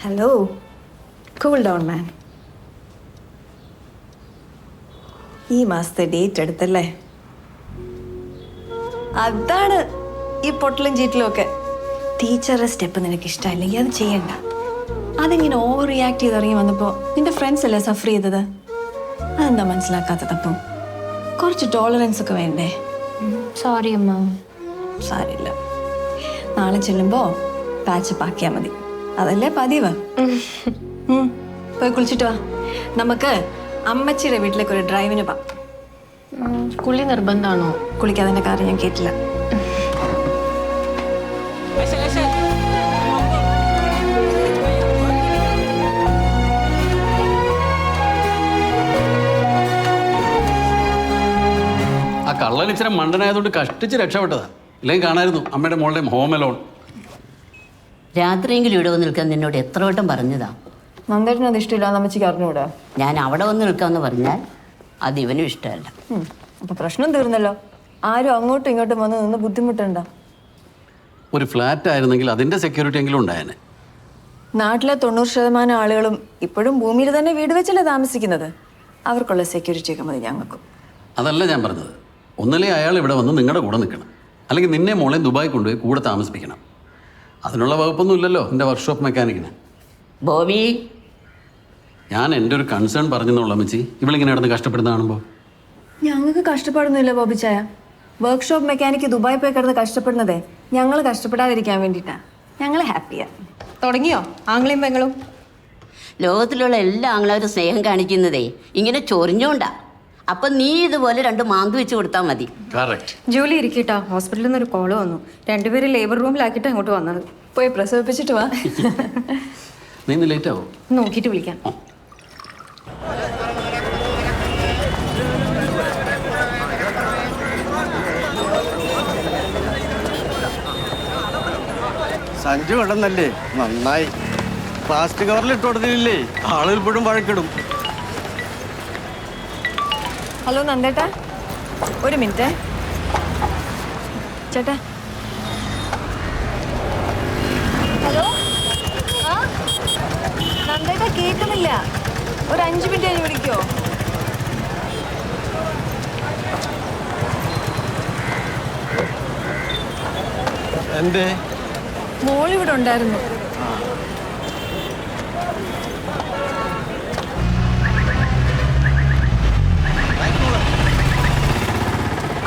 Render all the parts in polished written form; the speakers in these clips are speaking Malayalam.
ഹലോ, കൂൾ ഡൗൺ മാൻ. ഈ മാസത്തെ ഡേറ്റ് എടുത്തല്ലേ? അതാണ് ഈ പൊട്ടലും ചീറ്റലും ഒക്കെ. ടീച്ചറുടെ സ്റ്റെപ്പ് നിനക്ക് ഇഷ്ടമല്ലെങ്കിൽ അത് ചെയ്യണ്ട. അതിങ്ങനെ ഓവർ റിയാക്ട് ചെയ്ത് ഇറങ്ങി വന്നപ്പോൾ നിന്റെ ഫ്രണ്ട്സ് അല്ലേ സഫർ ചെയ്തത്? അതെന്താ മനസ്സിലാക്കാത്തത്? അപ്പം കുറച്ച് ടോളറൻസ് ഒക്കെ വേണ്ടേ? സോറി അമ്മ. സാരില്ല, നാളെ ചെല്ലുമ്പോൾ പാച്ചപ്പ് ആക്കിയാൽ മതി. അതല്ലേ പതിവ്. പോയി കുളിച്ചിട്ട് വാ. നമുക്ക് അമ്മച്ചിയുടെ വീട്ടിലേക്ക് ഒരു ഡ്രൈവിന് പോവാം. കുളി നിർബന്ധമാണോ? കുളിക്കാതിന്റെ കാര്യം ഞാൻ കേട്ടില്ല. ആ കള്ളൻ ഇച്ചിരി മണ്ടനായതുകൊണ്ട് കഷ്ടിച്ച് രക്ഷപ്പെട്ടതാ. ഇല്ലെങ്കിൽ കാണായിരുന്നു അമ്മയുടെ മോളുടെ ഹോം അലോൺ. രാത്രിയെങ്കിലും ഇവിടെ വന്ന് നിൽക്കാൻ നിന്നോട് എത്ര വട്ടം പറഞ്ഞതാ? നന്ദേട്ടന് അത് ഇഷ്ടമില്ല, അമ്മച്ചിക്ക് അറിഞ്ഞൂടാ. ഞാൻ അവിടെ വന്ന് നിൽക്കാമെന്ന് പറഞ്ഞാൽ അത് ഇവനും ഇഷ്ടമല്ല. അപ്പൊ പ്രശ്നം തീർന്നല്ലോ. ആരും അങ്ങോട്ടും ഇങ്ങോട്ടും വന്ന് നിന്ന് ബുദ്ധിമുട്ടണ്ട. ഒരു ഫ്ലാറ്റ് ആയിരുന്നെങ്കിൽ അതിന്റെ സെക്യൂരിറ്റി എങ്കിലും ഉണ്ടായേനെ. നാട്ടിലെ 90% ആളുകളും ഇപ്പോഴും ഭൂമിയിൽ തന്നെ വീട് വെച്ചല്ലേ താമസിക്കുന്നത്. അവർക്കുള്ള സെക്യൂരിറ്റി ഒക്കെ മതി ഞങ്ങൾക്കും. അതല്ല ഞാൻ പറഞ്ഞത്. ഒന്നല്ലേ അയാൾ ഇവിടെ വന്ന് നിങ്ങളുടെ കൂടെ നിൽക്കണം, അല്ലെങ്കിൽ നിന്നെ മോളെ ദുബായ് കൊണ്ടുപോയി കൂടെ താമസിപ്പിക്കണം. അതിനുള്ള വകുപ്പൊന്നും ഇല്ലല്ലോ എൻ്റെ വർക്ക്ഷോപ്പ് മെക്കാനിക്കിന്. ബോബി, ഞാൻ എൻ്റെ ഒരു കൺസേൺ പറഞ്ഞെന്നുള്ള അമ്മച്ചി ഇവളിങ്ങനെ കിടന്ന് കഷ്ടപ്പെടുന്ന കാണുമ്പോൾ. ഞങ്ങൾക്ക് കഷ്ടപ്പാടൊന്നുമില്ല ബോബിച്ചായ. വർക്ക്ഷോപ്പ് മെക്കാനിക്ക് ദുബായ് പോയി കിടന്ന് കഷ്ടപ്പെടുന്നതേ ഞങ്ങൾ കഷ്ടപ്പെടാതിരിക്കാൻ വേണ്ടിയിട്ടാ. ഞങ്ങൾ ഹാപ്പിയാ. തുടങ്ങിയോ ആംഗ്ലയും പെങ്ങളും? ലോകത്തിലുള്ള എല്ലാ ആങ്ങളവരും സ്നേഹം കാണിക്കുന്നതേ ഇങ്ങനെ ചൊറിഞ്ഞോണ്ടാ. അപ്പം നീ ഇതുപോലെ 2 മാന്ത് വെച്ച് കൊടുത്താൽ മതി. കറക്റ്റ്. ജോലി ഇരിക്കട്ടാ. ഹോസ്പിറ്റലിൽ നിന്ന് ഒരു കോള് വന്നു. 2 പേര് ലേബർ റൂമിലാക്കിയിട്ട് അങ്ങോട്ട് വന്നത്. പോയി പ്രസവിപ്പിച്ചിട്ട് വാ. നീ ഇന്ന് ലേറ്റ് ആവും. നോക്കിയിട്ട് വിളിക്കാം. സഞ്ജു ഉണ്ടെന്നല്ലേ? നന്നായി. പ്ലാസ്റ്റിക് കവറിൽ ഇട്ട് കൊടുത്തില്ലേ? ആളുകൾ ഇപ്പോഴും വഴക്കിടും. ഹലോ നന്ദേട്ടാ, ഒരു മിനിറ്റ് ചേട്ടാ. ഹലോ, നന്ദേട്ടാ കേൾക്കുന്നില്ല. ഒരു 5 മിനിറ്റ് കഴിഞ്ഞ് വിളിക്കോ? എന്തേ? മോളിവിടെ ഉണ്ടായിരുന്നു.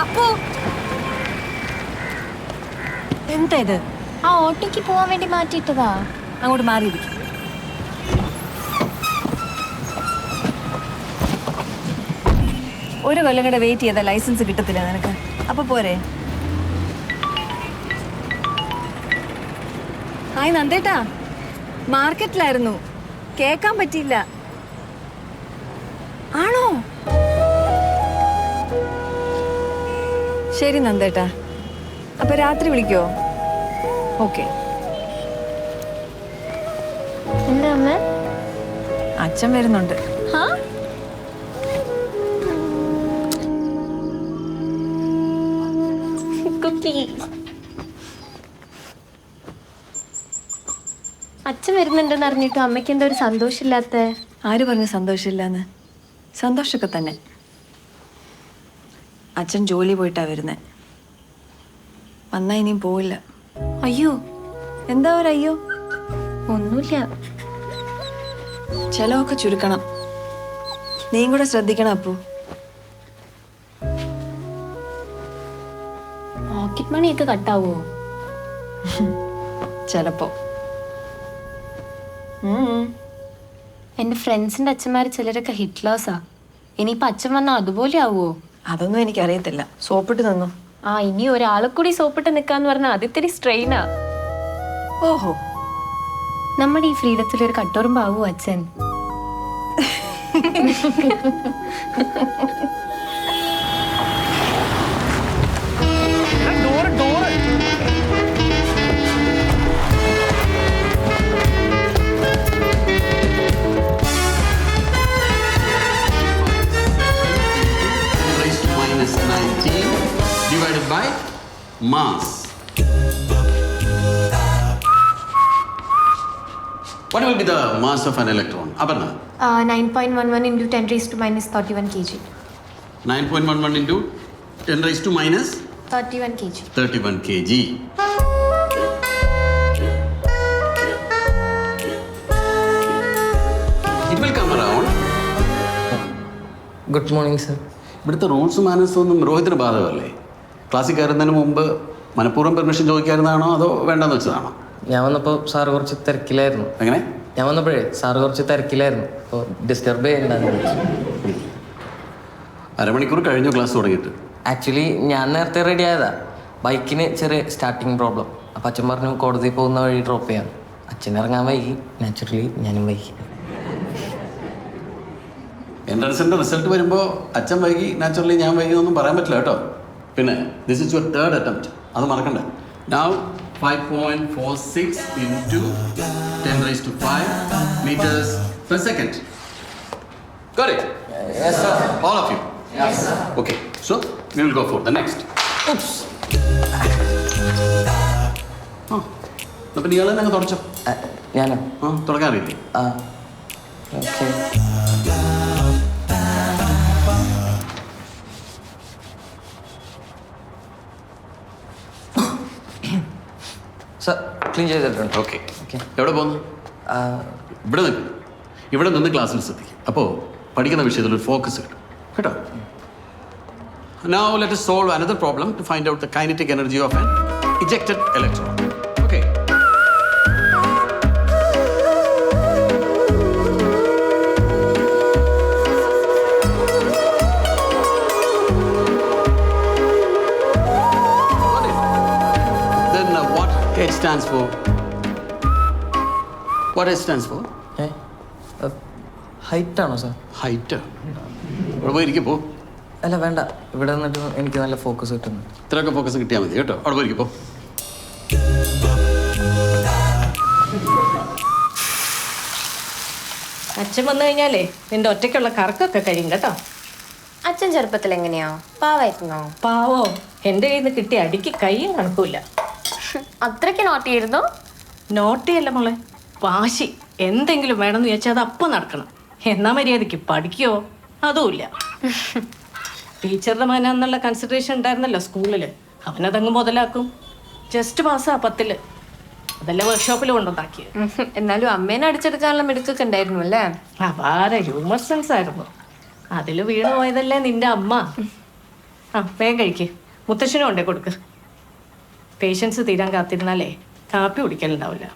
അപ്പോ എന്താ ഇത്? ആ ഓട്ടോയ്ക്ക് പോവാൻ വേണ്ടി മാറ്റിയിട്ടതാ. അങ്ങോട്ട് മാറിയിരിക്കും. ഒരു കൊല്ലം കൂടെ വെയിറ്റ് ചെയ്താൽ ലൈസൻസ് കിട്ടത്തില്ല നിനക്ക്. അപ്പൊ പോരെ? ഹായ് നന്ദേട്ടാ, മാർക്കറ്റിലായിരുന്നു, കേക്കാൻ പറ്റിയില്ല. ആണോ? ശരി നന്ദേട്ടാ, അപ്പൊ രാത്രി വിളിക്കോ? ഓക്കെ. എന്താ അമ്മ? അച്ഛൻ വരുന്നുണ്ട്. അച്ഛൻ വരുന്നുണ്ടെന്ന് അറിഞ്ഞിട്ട് അമ്മയ്ക്ക് എന്താ ഒരു സന്തോഷമില്ലാത്ത? ആര് പറഞ്ഞു സന്തോഷമില്ലാന്ന്? സന്തോഷമൊക്കെ തന്നെ. അച്ഛൻ ജോലി പോയിട്ടാ വരുന്നേ. വന്നാ ഇനിയും പോവില്ല. അയ്യോ, എന്താ ഒരയ്യോ? ഒന്നുമില്ല. ചെലവൊക്കെ ചുരുക്കണം. നീയും കൂടെ ശ്രദ്ധിക്കണം അപ്പു. പോക്കറ്റ് മണിയൊക്കെ കട്ടാവോ? ചെലപ്പോ. എന്റെ ഫ്രണ്ട്സിന്റെ അച്ഛന്മാര് ചിലരൊക്കെ ഹിറ്റ്ലേഴ്സാ. ഇനിയിപ്പൊ അച്ഛൻ വന്നാ അതുപോലെ ആവുമോ? അതൊന്നും എനിക്കറിയത്തില്ല. സോപ്പിട്ട് തന്നു. ആ, ഇനി ഒരാളെ കൂടി സോപ്പിട്ട് നിക്കാന്ന് പറഞ്ഞാൽ അതിത്തിരി സ്ട്രെയിനാ. ഓഹോ, നമ്മുടെ ഈ ഫ്രീഡത്തിൽ ഒരു കട്ടോറുമ്പാവോ അച്ഛൻ? -19 divided by mass. What will be the mass of an electron? Aparna? 9.11 into 10 raised to minus 31 kg. 9.11 into 10 raised to minus 31 kg. 31 kg. It will come around. Good morning sir. ഇവിടുത്തെ റൂൾസ് മാനേഴ്സും ഒന്നും രോഹിത്തിന് ബാധകമല്ലേ? ക്ലാസ്സിൽ കയറുന്നതിന് മുമ്പ് മനഃപൂർവ്വം പെർമിഷൻ ചോദിക്കാറുന്നതാണോ അതോ വേണ്ടെന്ന് വെച്ചതാണോ? ഞാൻ വന്നപ്പോൾ സാറ് കുറച്ച് തിരക്കിലായിരുന്നു. എങ്ങനെ? ഞാൻ വന്നപ്പോഴേ സാറ് കുറച്ച് തിരക്കിലായിരുന്നു. അപ്പോൾ ഡിസ്റ്റർബ് ചെയ്യണ്ടെന്ന് വിളിച്ചു. അരമണിക്കൂർ കഴിഞ്ഞു ക്ലാസ് തുടങ്ങിയിട്ട്. ആക്ച്വലി ഞാൻ നേരത്തെ റെഡി ആയതാ. ബൈക്കിന് ചെറിയ സ്റ്റാർട്ടിങ് പ്രോബ്ലം. അപ്പോൾ അച്ഛൻ പറഞ്ഞു കോടതി പോകുന്ന വഴി ഡ്രോപ്പ് ചെയ്യാം. അച്ഛൻ ഇറങ്ങാൻ വൈകി, നാച്ചുറലി ഞാനും വൈകി. എൻട്രൻസിൻ്റെ റിസൾട്ട് വരുമ്പോൾ അച്ഛൻ വൈകി, നാച്ചുറലി ഞാൻ വൈകി എന്നൊന്നും പറയാൻ പറ്റില്ല കേട്ടോ. പിന്നെ this is your third attempt, അത് മറക്കണ്ട. Now 5.46 into 10 raised to 5 meters per second. Got it? Yes, sir. All of you? Yes, sir. Okay, so we will go for the next. Oops. അപ്പം നീ ഞങ്ങൾ തുടച്ചോ. ഞാനോ? തുടങ്ങാറില്ലേ? ആ ഓക്കെ. സർ ക്ലീൻ ചെയ്തിട്ടുണ്ട്. ഓക്കെ. എവിടെ പോകുന്നു? ഇവിടെ നിൽക്കും. ഇവിടെ നിന്ന് ക്ലാസ്സിൽ ശ്രദ്ധിക്കും. അപ്പോൾ പഠിക്കുന്ന വിഷയത്തിൽ ഒരു ഫോക്കസ് കിട്ടും കേട്ടോ. Now let us solve another problem to find out the kinetic energy of an ejected electron. Okay. Got it? Then what H stands for? What H stands for? ഹൈറ്റാണോ സാർ? ഹൈറ്റ്. ഇവിടെ പോയിരിക്കും പോ. അല്ല വേണ്ട, ഇവിടെ നിന്നിട്ട് എനിക്ക് നല്ല ഫോക്കസ് കിട്ടുന്നു. ഇത്രയൊക്കെ ഫോക്കസ് കിട്ടിയാൽ മതി കേട്ടോ. അവിടെ പോയിരിക്കും പോ. അച്ഛൻ വന്നു കഴിഞ്ഞാലേ നിന്റെ ഒറ്റയ്ക്കുള്ള കറക്കൊക്കെ കഴിയും കേട്ടോ. അച്ഛൻ ചെറുപ്പത്തിൽ എങ്ങനെയാ? പാവായിരുന്നോ? പാവോ, എൻ്റെ കയ്യിൽ നിന്ന് കിട്ടിയ അടിക്ക് കയ്യും കണക്കൂല. അത്രയ്ക്ക് നോട്ടിയായിരുന്നോ? നോട്ടിയല്ല മോളെ, വാശി. എന്തെങ്കിലും വേണമെന്ന് ചോദിച്ചാൽ അത് അപ്പം നടക്കണം. എന്നാ മര്യാദയ്ക്ക് പഠിക്കോ? അതുമില്ല. ടീച്ചറുടെ മന എന്നുള്ള കൺസിഡറേഷൻ ഉണ്ടായിരുന്നല്ലോ സ്കൂളിൽ, അവനതങ്ങ് മുതലാക്കും. ജസ്റ്റ് പാസ്സാ 10ൽ. അതല്ലേ വർക്ക്ഷോപ്പിൽ കൊണ്ടുവന്നാക്കിയത്. എന്നാലും അമ്മേനെ അടിച്ചെടുക്കാനുള്ള മിടുക്കൊക്കെ ഉണ്ടായിരുന്നു അല്ലേ? അപാര ഹ്യൂമർ സെൻസ് ആയിരുന്നു. അതിൽ വീണു പോയതല്ലേ നിന്റെ അമ്മ. വേഗം കഴിക്ക്, മുത്തശ്ശനും കൊണ്ടേ കൊടുക്ക്. പേഷ്യൻസ് തീരാൻ കാത്തിരുന്നാലേ കാപ്പി കുടിക്കലുണ്ടാവില്ല.